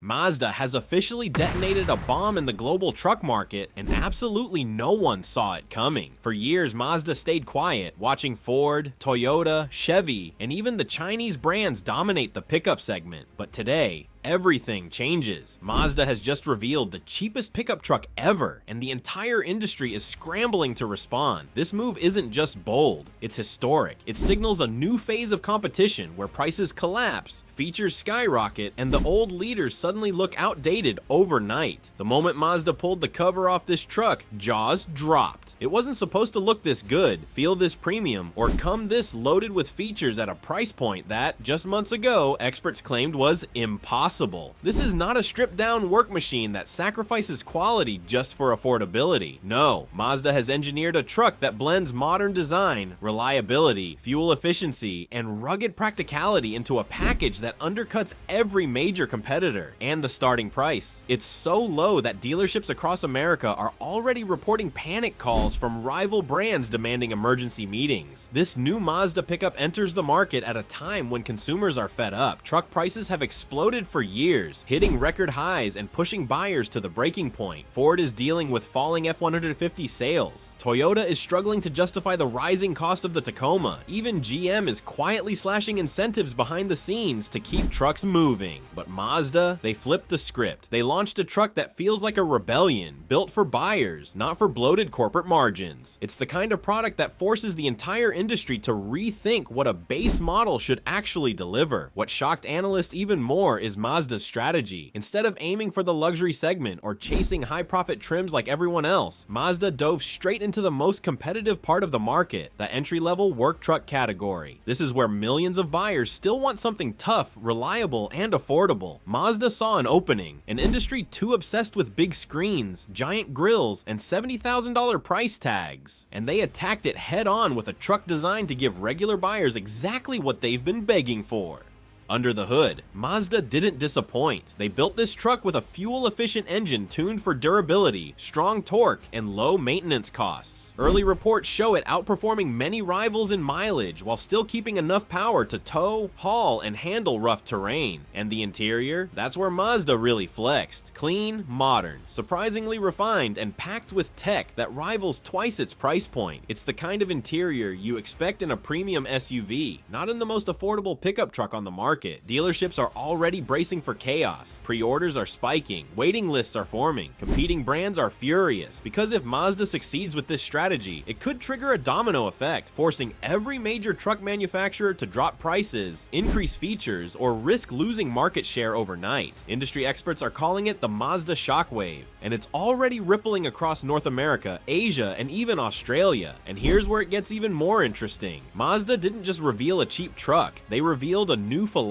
Mazda has officially detonated a bomb in the global truck market, and absolutely no one saw it coming. For years, Mazda stayed quiet, watching Ford, Toyota, Chevy, and even the Chinese brands dominate the pickup segment. But today, everything changes. Mazda has just revealed the cheapest pickup truck ever, and the entire industry is scrambling to respond. This move isn't just bold, it's historic. It signals a new phase of competition where prices collapse, features skyrocket, and the old leaders suddenly look outdated overnight. The moment Mazda pulled the cover off this truck, jaws dropped. It wasn't supposed to look this good, feel this premium, or come this loaded with features at a price point that, just months ago, experts claimed was impossible. This is not a stripped-down work machine that sacrifices quality just for affordability. No, Mazda has engineered a truck that blends modern design, reliability, fuel efficiency, and rugged practicality into a package that undercuts every major competitor and the starting price. It's so low that dealerships across America are already reporting panic calls from rival brands demanding emergency meetings. This new Mazda pickup enters the market at a time when consumers are fed up. Truck prices have exploded for years, hitting record highs and pushing buyers to the breaking point. Ford is dealing with falling F-150 sales. Toyota is struggling to justify the rising cost of the Tacoma. Even GM is quietly slashing incentives behind the scenes to keep trucks moving. But Mazda, they flipped the script. They launched a truck that feels like a rebellion, built for buyers, not for bloated corporate margins. It's the kind of product that forces the entire industry to rethink what a base model should actually deliver. What shocked analysts even more is Mazda's strategy. Instead of aiming for the luxury segment or chasing high-profit trims like everyone else, Mazda dove straight into the most competitive part of the market, the entry-level work truck category. This is where millions of buyers still want something tough, reliable, and affordable. Mazda saw an opening, an industry too obsessed with big screens, giant grills, and $70,000 price tags. And they attacked it head-on with a truck designed to give regular buyers exactly what they've been begging for. Under the hood, Mazda didn't disappoint. They built this truck with a fuel-efficient engine tuned for durability, strong torque, and low maintenance costs. Early reports show it outperforming many rivals in mileage while still keeping enough power to tow, haul, and handle rough terrain. And the interior? That's where Mazda really flexed. Clean, modern, surprisingly refined, and packed with tech that rivals twice its price point. It's the kind of interior you expect in a premium SUV, not in the most affordable pickup truck on the market. Dealerships are already bracing for chaos. Pre-orders are spiking. Waiting lists are forming. Competing brands are furious. Because if Mazda succeeds with this strategy, it could trigger a domino effect, forcing every major truck manufacturer to drop prices, increase features, or risk losing market share overnight. Industry experts are calling it the Mazda shockwave, and it's already rippling across North America, Asia, and even Australia. And here's where it gets even more interesting. Mazda didn't just reveal a cheap truck, they revealed a new philosophy,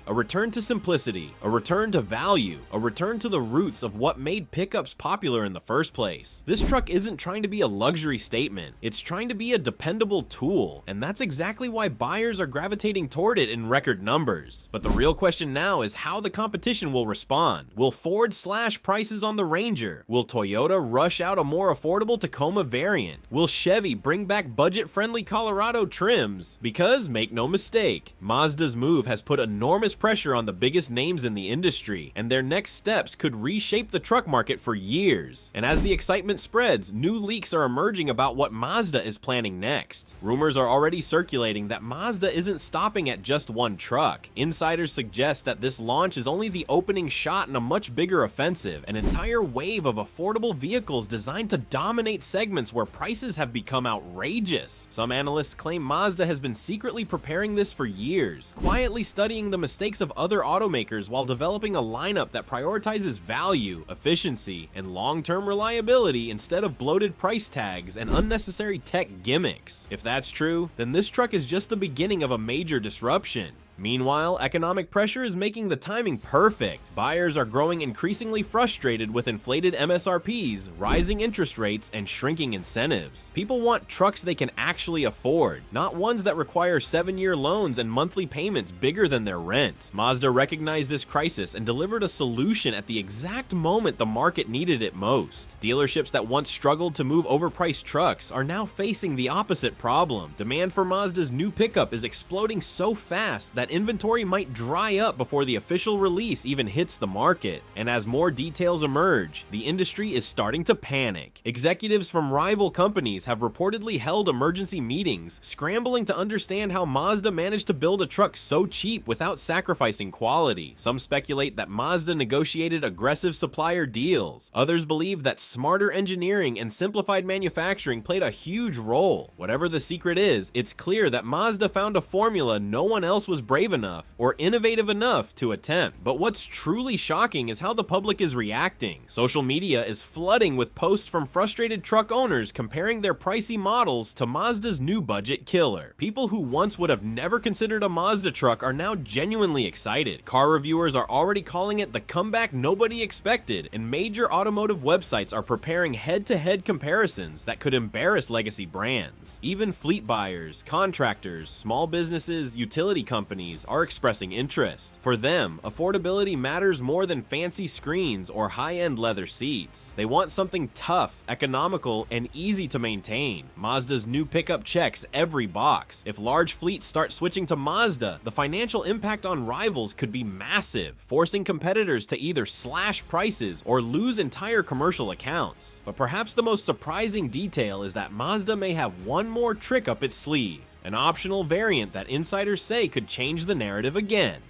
a return to simplicity, a return to value, a return to the roots of what made pickups popular in the first place. This truck isn't trying to be a luxury statement, it's trying to be a dependable tool, and that's exactly why buyers are gravitating toward it in record numbers. But the real question now is how the competition will respond. Will Ford slash prices on the Ranger? Will Toyota rush out a more affordable Tacoma variant? Will Chevy bring back budget-friendly Colorado trims? Because, make no mistake, Mazda's move has put enormous pressure on the biggest names in the industry, and their next steps could reshape the truck market for years. And as the excitement spreads, new leaks are emerging about what Mazda is planning next. Rumors are already circulating that Mazda isn't stopping at just one truck. Insiders suggest that this launch is only the opening shot in a much bigger offensive, an entire wave of affordable vehicles designed to dominate segments where prices have become outrageous. Some analysts claim Mazda has been secretly preparing this for years, quietly studying the mistakes of other automakers while developing a lineup that prioritizes value, efficiency, and long-term reliability instead of bloated price tags and unnecessary tech gimmicks. If that's true, then this truck is just the beginning of a major disruption. Meanwhile, economic pressure is making the timing perfect. Buyers are growing increasingly frustrated with inflated MSRPs, rising interest rates, and shrinking incentives. People want trucks they can actually afford, not ones that require 7-year loans and monthly payments bigger than their rent. Mazda recognized this crisis and delivered a solution at the exact moment the market needed it most. Dealerships that once struggled to move overpriced trucks are now facing the opposite problem. Demand for Mazda's new pickup is exploding so fast that that inventory might dry up before the official release even hits the market. And as more details emerge, the industry is starting to panic. Executives from rival companies have reportedly held emergency meetings, scrambling to understand how Mazda managed to build a truck so cheap without sacrificing quality. Some speculate that Mazda negotiated aggressive supplier deals. Others believe that smarter engineering and simplified manufacturing played a huge role. Whatever the secret is, it's clear that Mazda found a formula no one else was brave enough or innovative enough to attempt. But what's truly shocking is how the public is reacting. Social media is flooding with posts from frustrated truck owners comparing their pricey models to Mazda's new budget killer. People who once would have never considered a Mazda truck are now genuinely excited. Car reviewers are already calling it the comeback nobody expected, and major automotive websites are preparing head-to-head comparisons that could embarrass legacy brands. Even fleet buyers, contractors, small businesses, utility companies are expressing interest. For them, affordability matters more than fancy screens or high-end leather seats. They want something tough, economical, and easy to maintain. Mazda's new pickup checks every box. If large fleets start switching to Mazda, the financial impact on rivals could be massive, forcing competitors to either slash prices or lose entire commercial accounts. But perhaps the most surprising detail is that Mazda may have one more trick up its sleeve, an optional variant that insiders say could change the narrative again.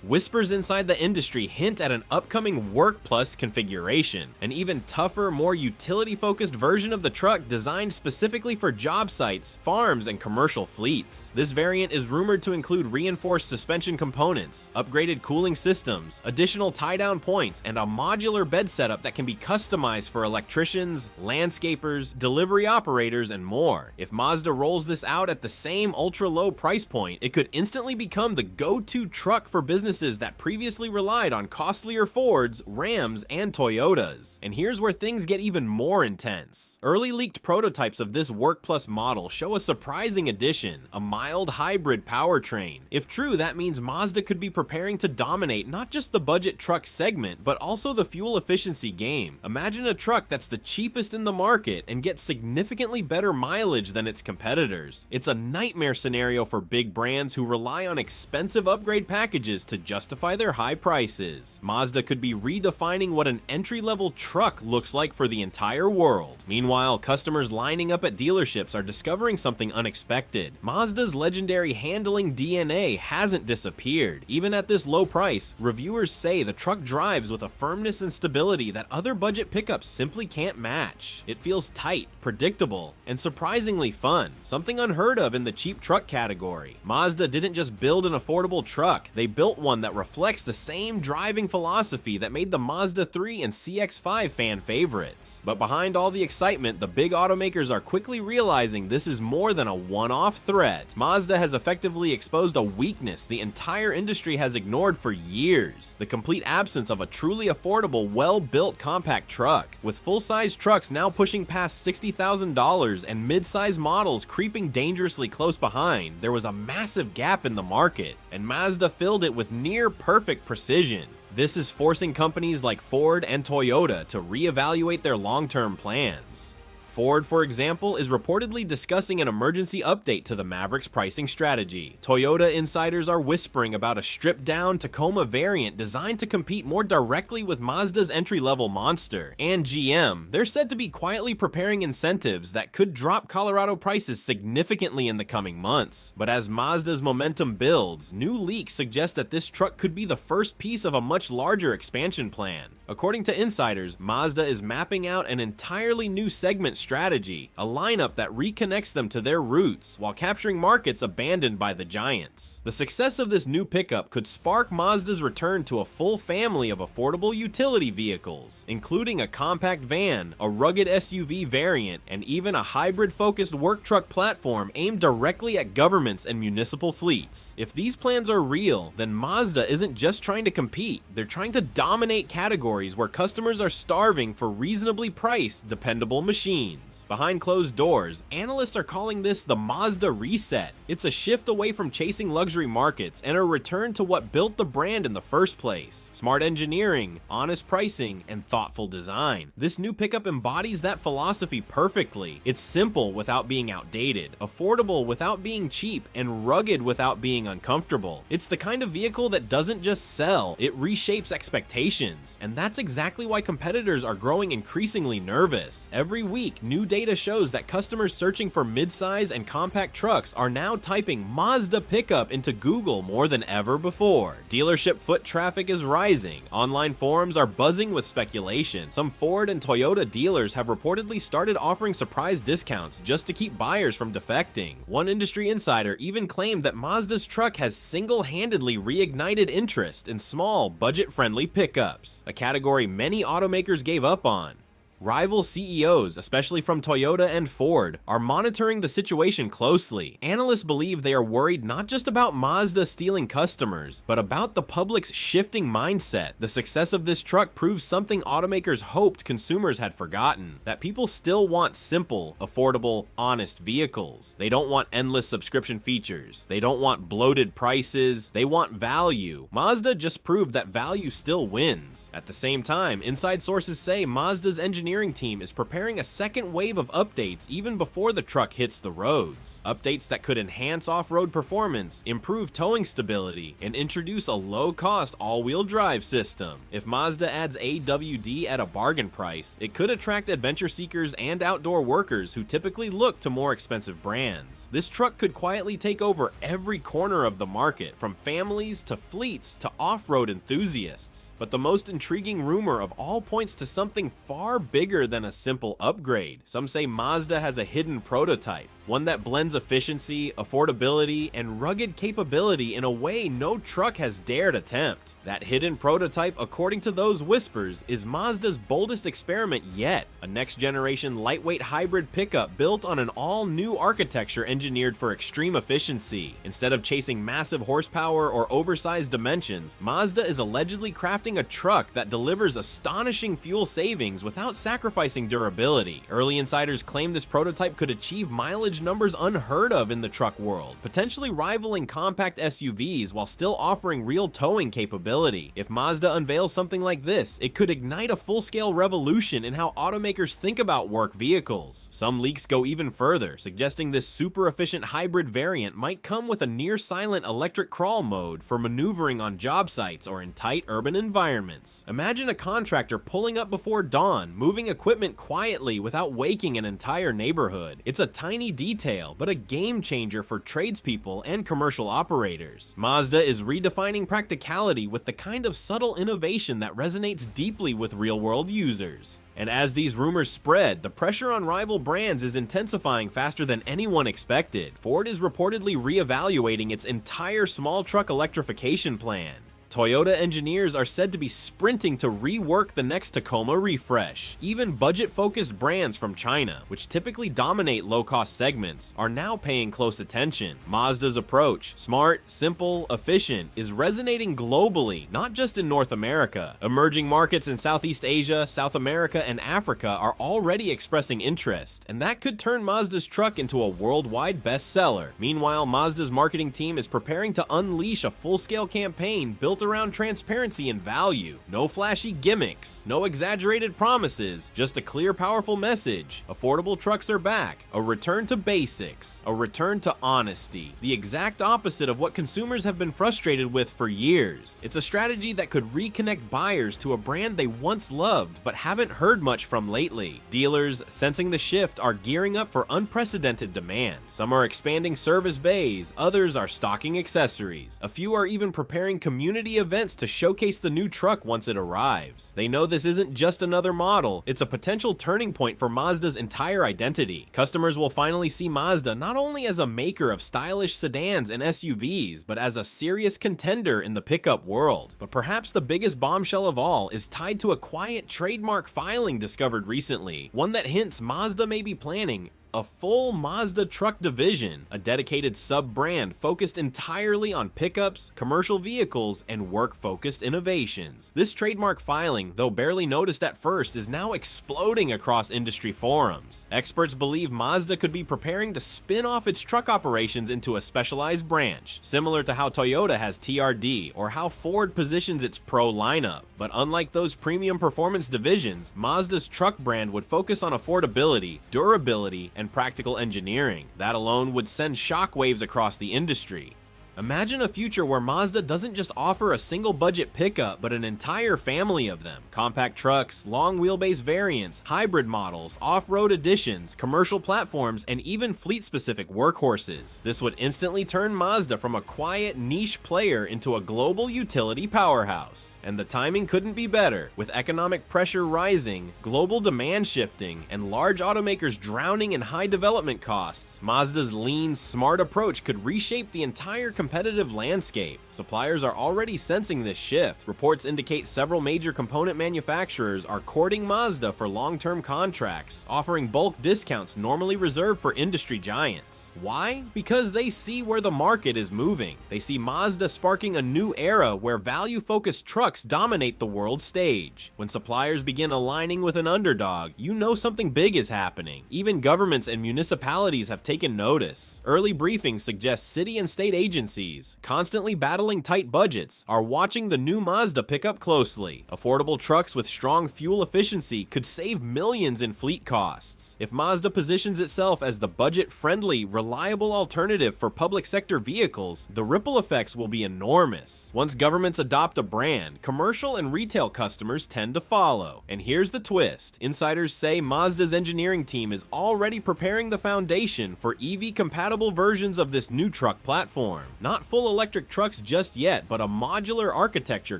Whispers inside the industry hint at an upcoming Work Plus configuration, an even tougher, more utility-focused version of the truck designed specifically for job sites, farms, and commercial fleets. This variant is rumored to include reinforced suspension components, upgraded cooling systems, additional tie-down points, and a modular bed setup that can be customized for electricians, landscapers, delivery operators, and more. If Mazda rolls this out at the same ultra-low price point, it could instantly become the go-to truck for businesses that previously relied on costlier Fords, Rams, and Toyotas. And here's where things get even more intense. Early leaked prototypes of this Work Plus model show a surprising addition, a mild hybrid powertrain. If true, that means Mazda could be preparing to dominate not just the budget truck segment, but also the fuel efficiency game. Imagine a truck that's the cheapest in the market and gets significantly better mileage than its competitors. It's a nightmare scenario for big brands who rely on expensive upgrade packages to justify their high prices. Mazda could be redefining what an entry-level truck looks like for the entire world. Meanwhile, customers lining up at dealerships are discovering something unexpected. Mazda's legendary handling DNA hasn't disappeared. Even at this low price, reviewers say the truck drives with a firmness and stability that other budget pickups simply can't match. It feels tight, predictable, and surprisingly fun, something unheard of in the cheap truck category. Mazda didn't just build an affordable truck, they built one that reflects the same driving philosophy that made the Mazda 3 and CX-5 fan favorites. But behind all the excitement, the big automakers are quickly realizing this is more than a one-off threat. Mazda has effectively exposed a weakness the entire industry has ignored for years: the complete absence of a truly affordable, well-built compact truck. With full-size trucks now pushing past $60,000 and mid-size models creeping dangerously close behind, there was a massive gap in the market, and Mazda filled it with near-perfect precision. This is forcing companies like Ford and Toyota to reevaluate their long-term plans. Ford, for example, is reportedly discussing an emergency update to the Maverick's pricing strategy. Toyota insiders are whispering about a stripped-down Tacoma variant designed to compete more directly with Mazda's entry-level monster. And GM, they're said to be quietly preparing incentives that could drop Colorado prices significantly in the coming months. But as Mazda's momentum builds, new leaks suggest that this truck could be the first piece of a much larger expansion plan. According to insiders, Mazda is mapping out an entirely new segment strategy, a lineup that reconnects them to their roots while capturing markets abandoned by the giants. The success of this new pickup could spark Mazda's return to a full family of affordable utility vehicles, including a compact van, a rugged SUV variant, and even a hybrid-focused work truck platform aimed directly at governments and municipal fleets. If these plans are real, then Mazda isn't just trying to compete, they're trying to dominate categories where customers are starving for reasonably priced, dependable machines. scenes. Behind closed doors, analysts are calling this the Mazda reset. It's a shift away from chasing luxury markets and a return to what built the brand in the first place: smart engineering, honest pricing, and thoughtful design. This new pickup embodies that philosophy perfectly. It's simple without being outdated, affordable without being cheap, and rugged without being uncomfortable. It's the kind of vehicle that doesn't just sell, it reshapes expectations. And that's exactly why competitors are growing increasingly nervous. Every week, new data shows that customers searching for midsize and compact trucks are now typing Mazda pickup into Google more than ever before. Dealership foot traffic is rising. Online forums are buzzing with speculation. Some Ford and Toyota dealers have reportedly started offering surprise discounts just to keep buyers from defecting. One industry insider even claimed that Mazda's truck has single-handedly reignited interest in small, budget-friendly pickups, a category many automakers gave up on. Rival CEOs, especially from Toyota and Ford, are monitoring the situation closely. Analysts believe they are worried not just about Mazda stealing customers, but about the public's shifting mindset. The success of this truck proves something automakers hoped consumers had forgotten: that people still want simple, affordable, honest vehicles. They don't want endless subscription features. They don't want bloated prices. They want value. Mazda just proved that value still wins. At the same time, inside sources say Mazda's engineering team is preparing a second wave of updates even before the truck hits the roads. Updates that could enhance off-road performance, improve towing stability, and introduce a low-cost all-wheel drive system. If Mazda adds AWD at a bargain price, it could attract adventure seekers and outdoor workers who typically look to more expensive brands. This truck could quietly take over every corner of the market, from families to fleets to off-road enthusiasts. But the most intriguing rumor of all points to something far bigger than a simple upgrade. Some say Mazda has a hidden prototype, one that blends efficiency, affordability, and rugged capability in a way no truck has dared attempt. That hidden prototype, according to those whispers, is Mazda's boldest experiment yet: a next-generation lightweight hybrid pickup built on an all-new architecture engineered for extreme efficiency. Instead of chasing massive horsepower or oversized dimensions, Mazda is allegedly crafting a truck that delivers astonishing fuel savings without sacrificing durability. Early insiders claim this prototype could achieve mileage numbers unheard of in the truck world, potentially rivaling compact SUVs while still offering real towing capability. If Mazda unveils something like this, it could ignite a full-scale revolution in how automakers think about work vehicles. Some leaks go even further, suggesting this super-efficient hybrid variant might come with a near-silent electric crawl mode for maneuvering on job sites or in tight urban environments. Imagine a contractor pulling up before dawn, moving equipment quietly without waking an entire neighborhood. It's a tiny detail, but a game changer for tradespeople and commercial operators. Mazda is redefining practicality with the kind of subtle innovation that resonates deeply with real-world users. And as these rumors spread, the pressure on rival brands is intensifying faster than anyone expected. Ford is reportedly reevaluating its entire small truck electrification plan. Toyota engineers are said to be sprinting to rework the next Tacoma refresh. Even budget-focused brands from China, which typically dominate low-cost segments, are now paying close attention. Mazda's approach, smart, simple, efficient, is resonating globally, not just in North America. Emerging markets in Southeast Asia, South America, and Africa are already expressing interest, and that could turn Mazda's truck into a worldwide bestseller. Meanwhile, Mazda's marketing team is preparing to unleash a full-scale campaign built around transparency and value. No flashy gimmicks, no exaggerated promises, just a clear, powerful message. Affordable trucks are back. A return to basics. A return to honesty. The exact opposite of what consumers have been frustrated with for years. It's a strategy that could reconnect buyers to a brand they once loved but haven't heard much from lately. Dealers, sensing the shift, are gearing up for unprecedented demand. Some are expanding service bays, others are stocking accessories. A few are even preparing community events to showcase the new truck once it arrives. They know this isn't just another model, it's a potential turning point for Mazda's entire identity. Customers will finally see Mazda not only as a maker of stylish sedans and SUVs, but as a serious contender in the pickup world. But perhaps the biggest bombshell of all is tied to a quiet trademark filing discovered recently, one that hints Mazda may be planning A full Mazda truck division, a dedicated sub-brand focused entirely on pickups, commercial vehicles, and work-focused innovations. This trademark filing, though barely noticed at first, is now exploding across industry forums. Experts believe Mazda could be preparing to spin off its truck operations into a specialized branch, similar to how Toyota has TRD or how Ford positions its Pro lineup. But unlike those premium performance divisions, Mazda's truck brand would focus on affordability, durability, and practical engineering. That alone would send shockwaves across the industry. Imagine a future where Mazda doesn't just offer a single budget pickup, but an entire family of them. Compact trucks, long wheelbase variants, hybrid models, off-road editions, commercial platforms, and even fleet-specific workhorses. This would instantly turn Mazda from a quiet, niche player into a global utility powerhouse. And the timing couldn't be better. With economic pressure rising, global demand shifting, and large automakers drowning in high development costs, Mazda's lean, smart approach could reshape the entire competitive landscape. Suppliers are already sensing this shift. Reports indicate several major component manufacturers are courting Mazda for long-term contracts, offering bulk discounts normally reserved for industry giants. Why? Because they see where the market is moving. They see Mazda sparking a new era where value-focused trucks dominate the world stage. When suppliers begin aligning with an underdog, you know something big is happening. Even governments and municipalities have taken notice. Early briefings suggest city and state agencies, constantly battling tight budgets, are watching the new Mazda pickup closely. Affordable trucks with strong fuel efficiency could save millions in fleet costs. If Mazda positions itself as the budget-friendly, reliable alternative for public sector vehicles, the ripple effects will be enormous. Once governments adopt a brand, commercial and retail customers tend to follow. And here's the twist. Insiders say Mazda's engineering team is already preparing the foundation for EV-compatible versions of this new truck platform. Not full electric trucks just yet, but a modular architecture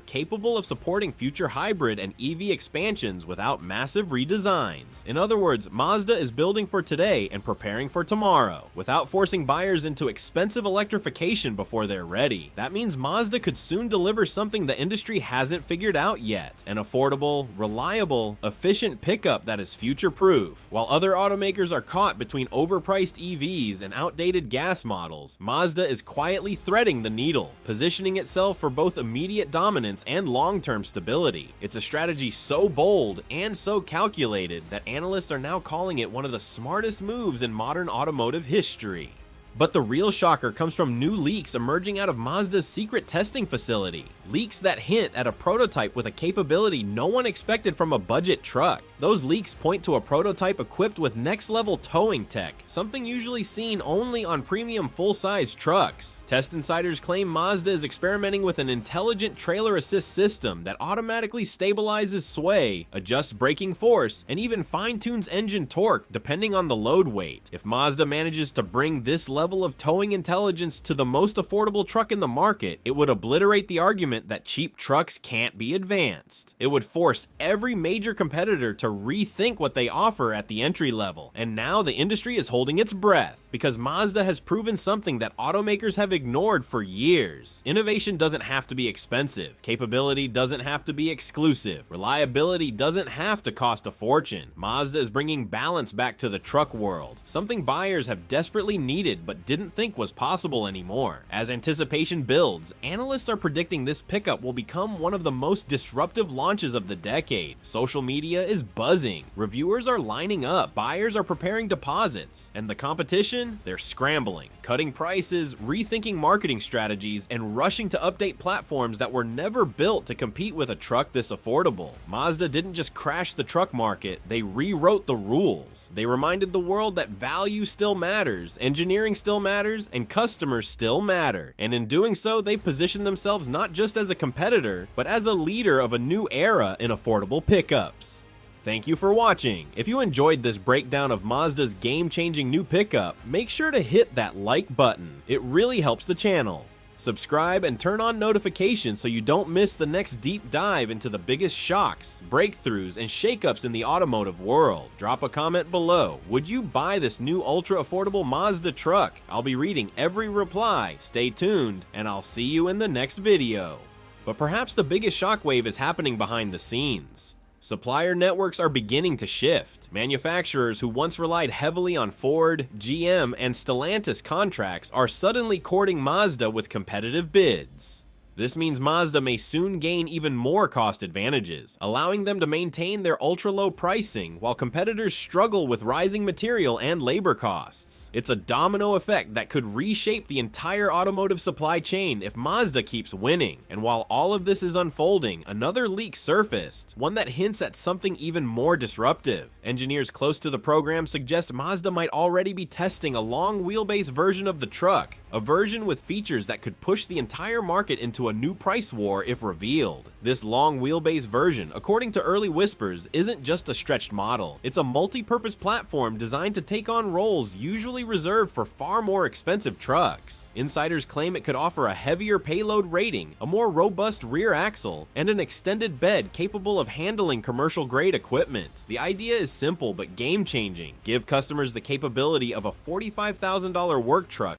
capable of supporting future hybrid and EV expansions without massive redesigns. In other words, Mazda is building for today and preparing for tomorrow, without forcing buyers into expensive electrification before they're ready. That means Mazda could soon deliver something the industry hasn't figured out yet: an affordable, reliable, efficient pickup that is future-proof. While other automakers are caught between overpriced EVs and outdated gas models, Mazda is quietly threading the needle, positioning itself for both immediate dominance and long-term stability. It's a strategy so bold and so calculated that analysts are now calling it one of the smartest moves in modern automotive history. But the real shocker comes from new leaks emerging out of Mazda's secret testing facility. Leaks that hint at a prototype with a capability no one expected from a budget truck. Those leaks point to a prototype equipped with next-level towing tech, something usually seen only on premium full-size trucks. Test insiders claim Mazda is experimenting with an intelligent trailer assist system that automatically stabilizes sway, adjusts braking force, and even fine-tunes engine torque depending on the load weight. If Mazda manages to bring this level of towing intelligence to the most affordable truck in the market, it would obliterate the argument that cheap trucks can't be advanced. It would force every major competitor to rethink what they offer at the entry level, and now the industry is holding its breath, because Mazda has proven something that automakers have ignored for years. Innovation doesn't have to be expensive, capability doesn't have to be exclusive, reliability doesn't have to cost a fortune. Mazda is bringing balance back to the truck world, something buyers have desperately needed but didn't think was possible anymore. As anticipation builds, analysts are predicting this pickup will become one of the most disruptive launches of the decade. Social media is buzzing, reviewers are lining up, buyers are preparing deposits, and the competition, they're scrambling, cutting prices, rethinking marketing strategies, and rushing to update platforms that were never built to compete with a truck this affordable. Mazda didn't just crash the truck market, they rewrote the rules. They reminded the world that value still matters, engineering still matters, and customers still matter. And in doing so, they positioned themselves not just as a competitor, but as a leader of a new era in affordable pickups. Thank you for watching. If you enjoyed this breakdown of Mazda's game-changing new pickup, make sure to hit that like button. It really helps the channel. Subscribe and turn on notifications so you don't miss the next deep dive into the biggest shocks, breakthroughs, and shakeups in the automotive world. Drop a comment below. Would you buy this new ultra-affordable Mazda truck? I'll be reading every reply. Stay tuned, and I'll see you in the next video. But perhaps the biggest shockwave is happening behind the scenes. Supplier networks are beginning to shift. Manufacturers who once relied heavily on Ford, GM, and Stellantis contracts are suddenly courting Mazda with competitive bids. This means Mazda may soon gain even more cost advantages, allowing them to maintain their ultra-low pricing while competitors struggle with rising material and labor costs. It's a domino effect that could reshape the entire automotive supply chain if Mazda keeps winning. And while all of this is unfolding, another leak surfaced, one that hints at something even more disruptive. Engineers close to the program suggest Mazda might already be testing a long wheelbase version of the truck, a version with features that could push the entire market into a new price war if revealed. This long wheelbase version, according to early whispers, isn't just a stretched model. It's a multi-purpose platform designed to take on roles usually reserved for far more expensive trucks. Insiders claim it could offer a heavier payload rating, a more robust rear axle, and an extended bed capable of handling commercial-grade equipment. The idea is simple but game-changing. Give customers the capability of a $45,000 work truck